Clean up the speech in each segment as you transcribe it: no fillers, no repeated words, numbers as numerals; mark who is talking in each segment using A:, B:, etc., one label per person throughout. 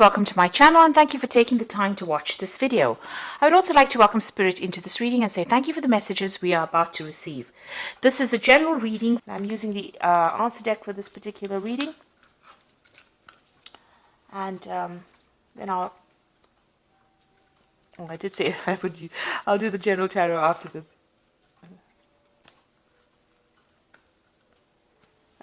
A: Welcome to my channel and thank you for taking the time to watch this video. I would also like to welcome Spirit into this reading and say thank you for the messages we are about to receive. This is a general reading. I'm using the answer deck for this particular reading. And then I did say I'll do the general tarot after this.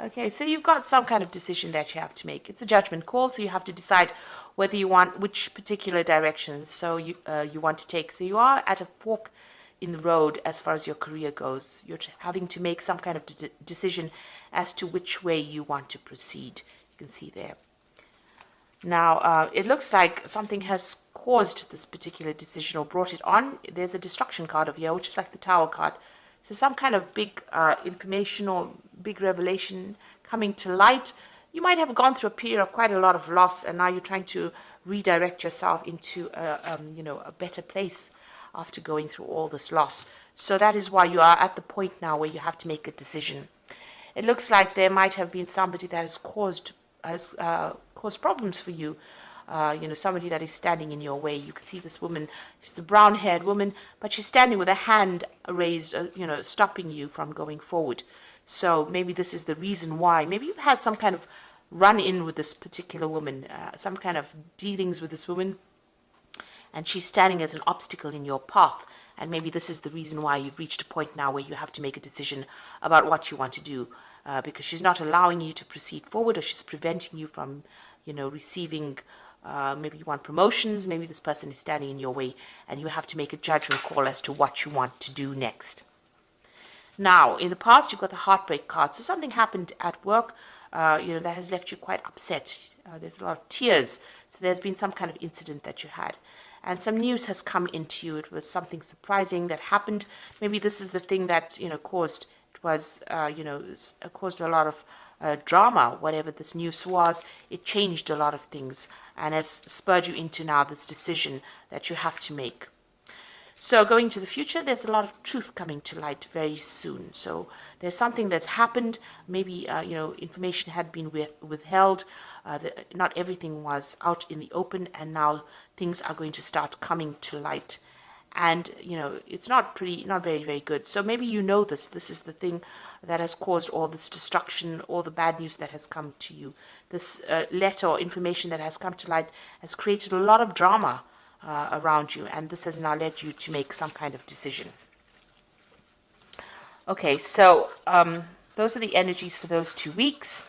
A: Okay, so you've got some kind of decision that you have to make. It's a judgment call, so you have to decide whether you want which particular directions you want to take. So you are at a fork in the road as far as your career goes. You're having to make some kind of decision as to which way you want to proceed. You can see there. Now, it looks like something has caused this particular decision or brought it on. There's a destruction card over here, which is like the Tower card. So some kind of big information or big revelation coming to light. You might have gone through a period of quite a lot of loss, and now you're trying to redirect yourself into a better place after going through all this loss. So that is why you are at the point now where you have to make a decision. It looks like there might have been somebody that has caused problems for you. Somebody that is standing in your way. You can see this woman. She's a brown-haired woman, but she's standing with a hand raised, stopping you from going forward. So maybe this is the reason why. Maybe you've had some kind of run-in with this particular woman, some kind of dealings with this woman, and she's standing as an obstacle in your path. And maybe this is the reason why you've reached a point now where you have to make a decision about what you want to do, because she's not allowing you to proceed forward, or she's preventing you from, receiving. Maybe you want promotions, maybe this person is standing in your way, and you have to make a judgment call as to what you want to do next. Now, in the past, you've got the heartbreak card. So something happened at work, that has left you quite upset. There's a lot of tears. So there's been some kind of incident that you had. And some news has come into you. It was something surprising that happened. Maybe this is the thing that, caused a lot of drama. Whatever this news was, it changed a lot of things and has spurred you into now this decision that you have to make. So going to the future, there's a lot of truth coming to light very soon. So there's something that's happened. Maybe information had been withheld. Not everything was out in the open, and now things are going to start coming to light. And it's not very, very good. So maybe this is the thing that has caused all this destruction, all the bad news that has come to you. This letter or information that has come to light has created a lot of drama around you, and this has now led you to make some kind of decision. Okay, so those are the energies for those 2 weeks.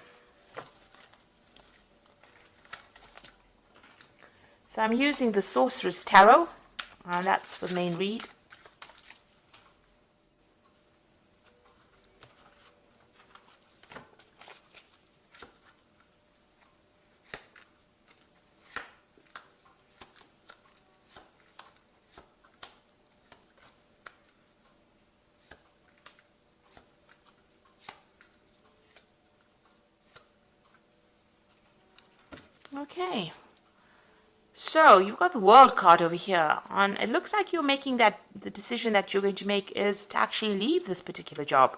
A: So I'm using the Sorcerer's Tarot, and that's for the main read. Okay, so you've got the World card over here, and it looks like you're making the decision that you're going to make is to actually leave this particular job.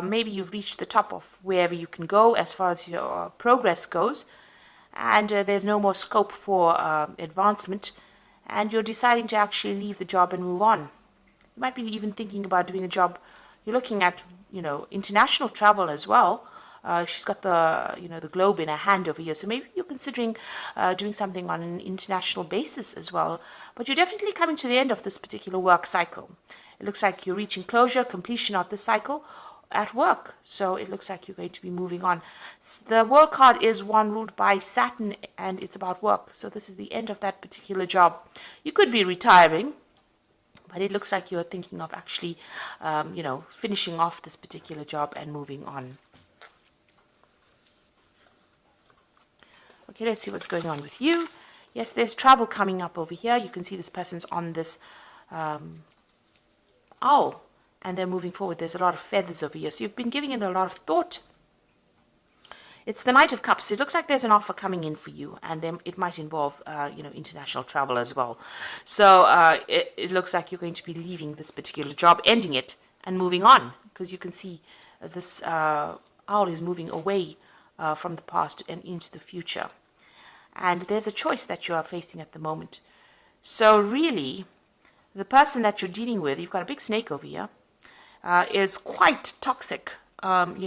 A: Maybe you've reached the top of wherever you can go as far as your progress goes, and there's no more scope for advancement, and you're deciding to actually leave the job and move on. You might be even thinking about doing a job. You're looking at, international travel as well. She's got the globe in her hand over here. So maybe you're considering doing something on an international basis as well. But you're definitely coming to the end of this particular work cycle. It looks like you're reaching closure, completion of this cycle at work. So it looks like you're going to be moving on. The World card is one ruled by Saturn, and it's about work. So this is the end of that particular job. You could be retiring, but it looks like you're thinking of actually, finishing off this particular job and moving on. Okay, let's see what's going on with you. Yes, there's travel coming up over here. You can see this person's on this owl, and they're moving forward. There's a lot of feathers over here. So you've been giving it a lot of thought. It's the Knight of Cups. It looks like there's an offer coming in for you, and then it might involve, international travel as well. So it looks like you're going to be leaving this particular job, ending it, and moving on, because you can see this owl is moving away from the past and into the future. and there's a choice that you are facing at the moment. So really, the person that you're dealing with, you've got a big snake over here, is quite toxic, and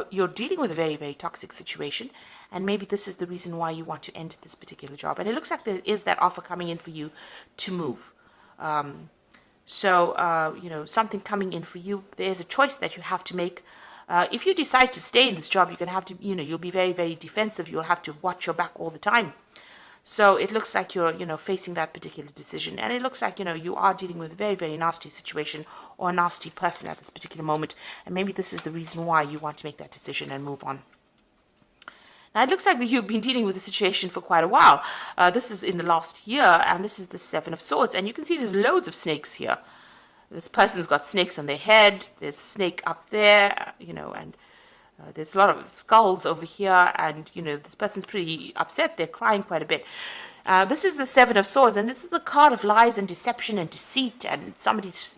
A: you're dealing with a very, very toxic situation. And maybe this is the reason why you want to end this particular job. And it looks like there is that offer coming in for you to move. Something coming in for you. There's a choice that you have to make. If you decide to stay in this job, you're going to have to, you'll be very, very defensive. You'll have to watch your back all the time. So it looks like you're, facing that particular decision. And it looks like, you are dealing with a very, very nasty situation or a nasty person at this particular moment. And maybe this is the reason why you want to make that decision and move on. Now, it looks like you've been dealing with the situation for quite a while. This is in the last year, and this is the Seven of Swords. And you can see there's loads of snakes here. This person's got snakes on their head. There's a snake up there, and there's a lot of skulls over here. And, this person's pretty upset. They're crying quite a bit. This is the Seven of Swords, and this is the card of lies and deception and deceit. And somebody's,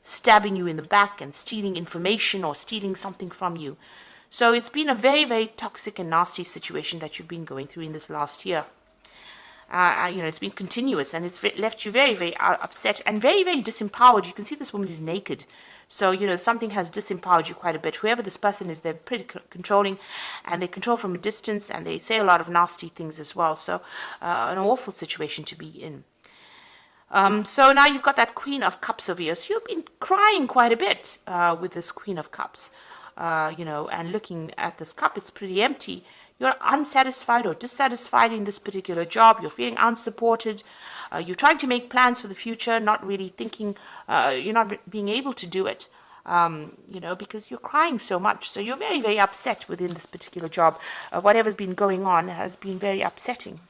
A: stabbing you in the back and stealing information or stealing something from you. So it's been a very, very toxic and nasty situation that you've been going through in this last year. It's been continuous, and it's left you very, very upset and very, very disempowered. You can see this woman is naked. So, something has disempowered you quite a bit. Whoever this person is, they're pretty controlling, and they control from a distance, and they say a lot of nasty things as well. So, an awful situation to be in. So now you've got that Queen of Cups over here. So you've been crying quite a bit with this Queen of Cups. And looking at this cup, it's pretty empty. You're unsatisfied or dissatisfied in this particular job. You're feeling unsupported. You're trying to make plans for the future, not really thinking, you're not being able to do it, because you're crying so much. So you're very, very upset within this particular job. Whatever's been going on has been very upsetting.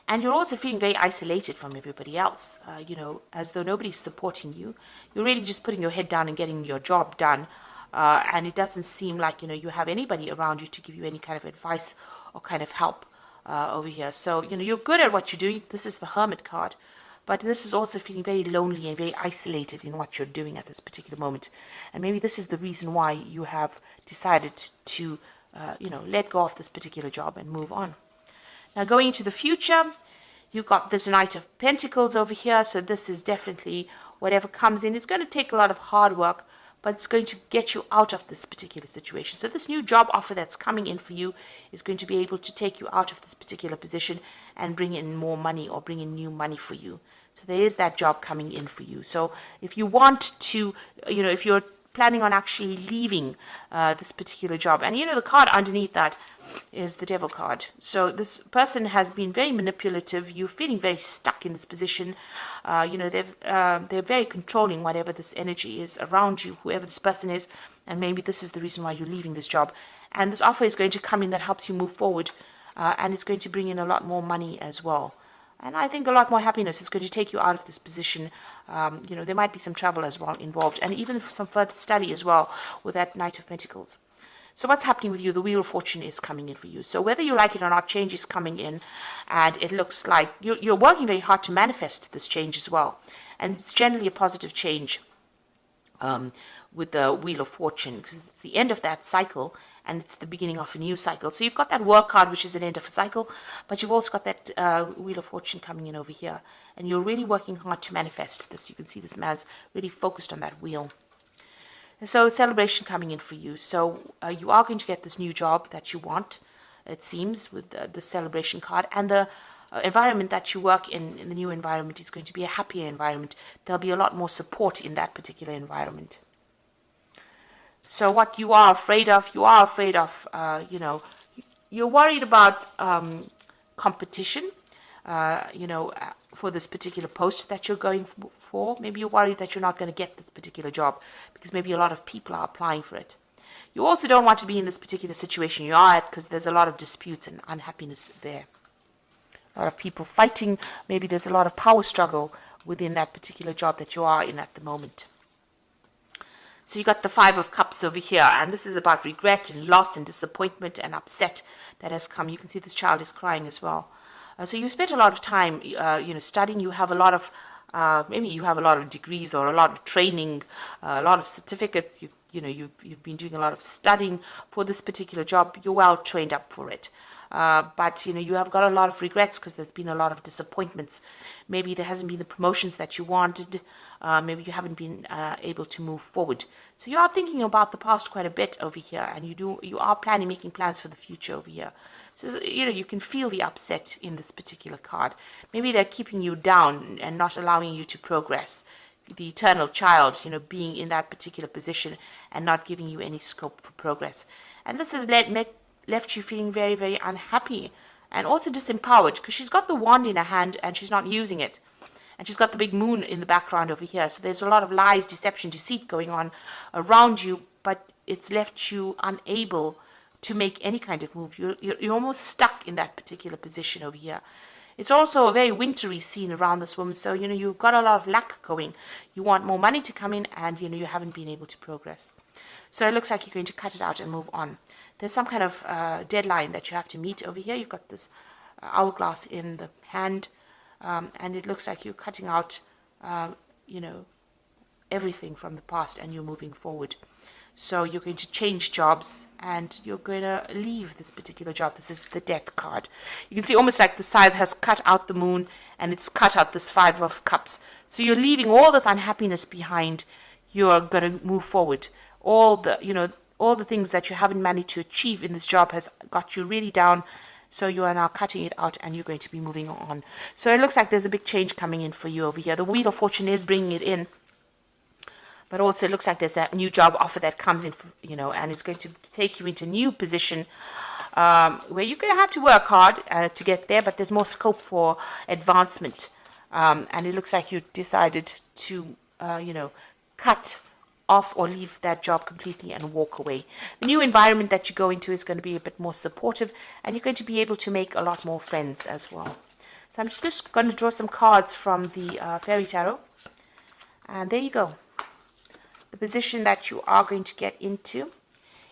A: And you're also feeling very isolated from everybody else, as though nobody's supporting you. You're really just putting your head down and getting your job done. And it doesn't seem like, you have anybody around you to give you any kind of advice or kind of help over here. So, you're good at what you're doing. This is the Hermit card. But this is also feeling very lonely and very isolated in what you're doing at this particular moment. And maybe this is the reason why you have decided to, let go of this particular job and move on. Now, going into the future, you've got this Knight of Pentacles over here. So this is definitely whatever comes in. It's going to take a lot of hard work, but it's going to get you out of this particular situation. So this new job offer that's coming in for you is going to be able to take you out of this particular position and bring in more money or bring in new money for you. So there is that job coming in for you. So if you want to, if you're planning on actually leaving this particular job, and the card underneath that is the Devil card. So this person has been very manipulative. You're feeling very stuck in this position. They're very controlling whatever this energy is around you, whoever this person is, and maybe this is the reason why you're leaving this job. And this offer is going to come in that helps you move forward, and it's going to bring in a lot more money as well. And I think a lot more happiness is going to take you out of this position. There might be some travel as well involved, and even some further study as well with that Knight of Pentacles. So what's happening with you? The Wheel of Fortune is coming in for you. So whether you like it or not, change is coming in. And it looks like you're working very hard to manifest this change as well. And it's generally a positive change with the Wheel of Fortune, because it's the end of that cycle and it's the beginning of a new cycle. So you've got that Work card, which is an end of a cycle, but you've also got that Wheel of Fortune coming in over here. And you're really working hard to manifest this. You can see this man's really focused on that wheel. So celebration coming in for you. So you are going to get this new job that you want, it seems, with the celebration card. And the environment that you work in the new environment is going to be a happier environment. There'll be a lot more support in that particular environment. So what you are afraid of, you're worried about competition, for this particular post that you're going for. Maybe you're worried that you're not going to get this particular job because maybe a lot of people are applying for it. You also don't want to be in this particular situation you are at because there's a lot of disputes and unhappiness there. A lot of people fighting. Maybe there's a lot of power struggle within that particular job that you are in at the moment. So you got the Five of Cups over here, and this is about regret and loss and disappointment and upset that has come. You can see this child is crying as well. So you spent a lot of time, studying. You have a lot of, maybe you have a lot of degrees or a lot of training, a lot of certificates. you've been doing a lot of studying for this particular job. You're well trained up for it. But you have got a lot of regrets because there's been a lot of disappointments. Maybe there hasn't been the promotions that you wanted. Maybe you haven't been able to move forward. So you are thinking about the past quite a bit over here, and you are making plans for the future over here. So you can feel the upset in this particular card. Maybe they're keeping you down and not allowing you to progress. The eternal child, being in that particular position and not giving you any scope for progress. And this has left you feeling very, very unhappy and also disempowered, because she's got the wand in her hand and she's not using it. And she's got the big moon in the background over here. So there's a lot of lies, deception, deceit going on around you, but it's left you unable to make any kind of move. You're almost stuck in that particular position over here. It's also a very wintry scene around this woman. So, you've got a lot of luck going. You want more money to come in, and, you haven't been able to progress. So it looks like you're going to cut it out and move on. There's some kind of deadline that you have to meet over here. You've got this hourglass in the hand, and it looks like you're cutting out, everything from the past, and you're moving forward. So you're going to change jobs, and you're going to leave this particular job. This is the Death card. You can see almost like the scythe has cut out the moon, and it's cut out this Five of Cups. So you're leaving all this unhappiness behind. You're going to move forward. All the things that you haven't managed to achieve in this job has got you really down. So you are now cutting it out, and you're going to be moving on. So it looks like there's a big change coming in for you over here. The Wheel of Fortune is bringing it in. But also it looks like there's a new job offer that comes in, and it's going to take you into a new position where you're going to have to work hard to get there, but there's more scope for advancement. And it looks like you decided to, cut off or leave that job completely and walk away. The new environment that you go into is going to be a bit more supportive, and you're going to be able to make a lot more friends as well. So I'm just going to draw some cards from the Fairy Tarot. And there you go. The position that you are going to get into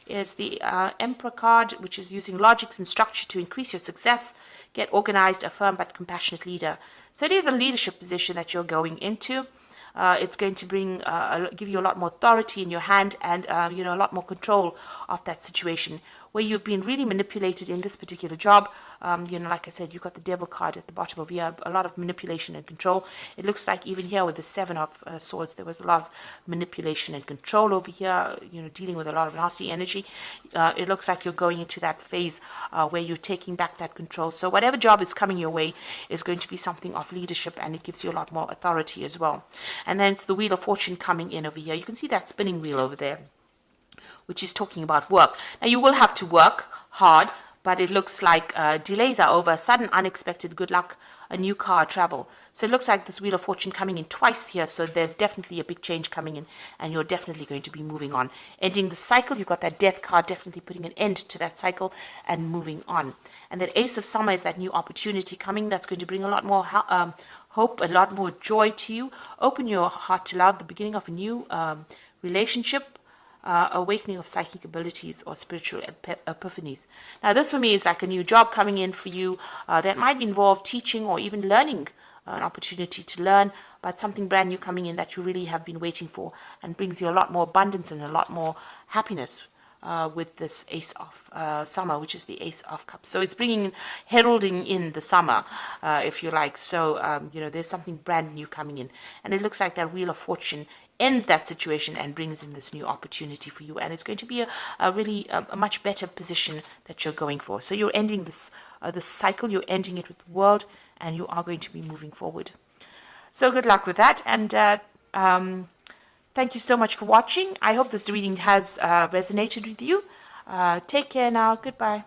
A: is the Emperor card, which is using logic and structure to increase your success, get organized, a firm but compassionate leader. So it is a leadership position that you're going into. It's going to give you a lot more authority in your hand, and a lot more control of that situation. Where you've been really manipulated in this particular job, like I said, you've got the Devil card at the bottom of here, a lot of manipulation and control. It looks like even here with the Seven of Swords, there was a lot of manipulation and control over here, dealing with a lot of nasty energy. It looks like you're going into that phase where you're taking back that control. So whatever job is coming your way is going to be something of leadership, and it gives you a lot more authority as well. And then it's the Wheel of Fortune coming in over here. You can see that spinning wheel over there, which is talking about work. Now, you will have to work hard, but it looks like delays are over, sudden, unexpected good luck, a new car, travel. So it looks like this Wheel of Fortune coming in twice here, so there's definitely a big change coming in, and you're definitely going to be moving on. Ending the cycle, you've got that Death card, definitely putting an end to that cycle and moving on. And that Ace of Summer is that new opportunity coming that's going to bring a lot more hope, a lot more joy to you. Open your heart to love, the beginning of a new relationship, awakening of psychic abilities or spiritual epiphanies. Now, this for me is like a new job coming in for you that might involve teaching or even learning, an opportunity to learn, but something brand new coming in that you really have been waiting for, and brings you a lot more abundance and a lot more happiness with this Ace of Summer, which is the Ace of Cups. So it's heralding in the summer, if you like. So, there's something brand new coming in. And it looks like that Wheel of Fortune ends that situation and brings in this new opportunity for you. And it's going to be a much better position that you're going for. So you're ending this cycle, you're ending it with the world, and you are going to be moving forward. So good luck with that. And thank you so much for watching. I hope this reading has resonated with you. Take care now. Goodbye.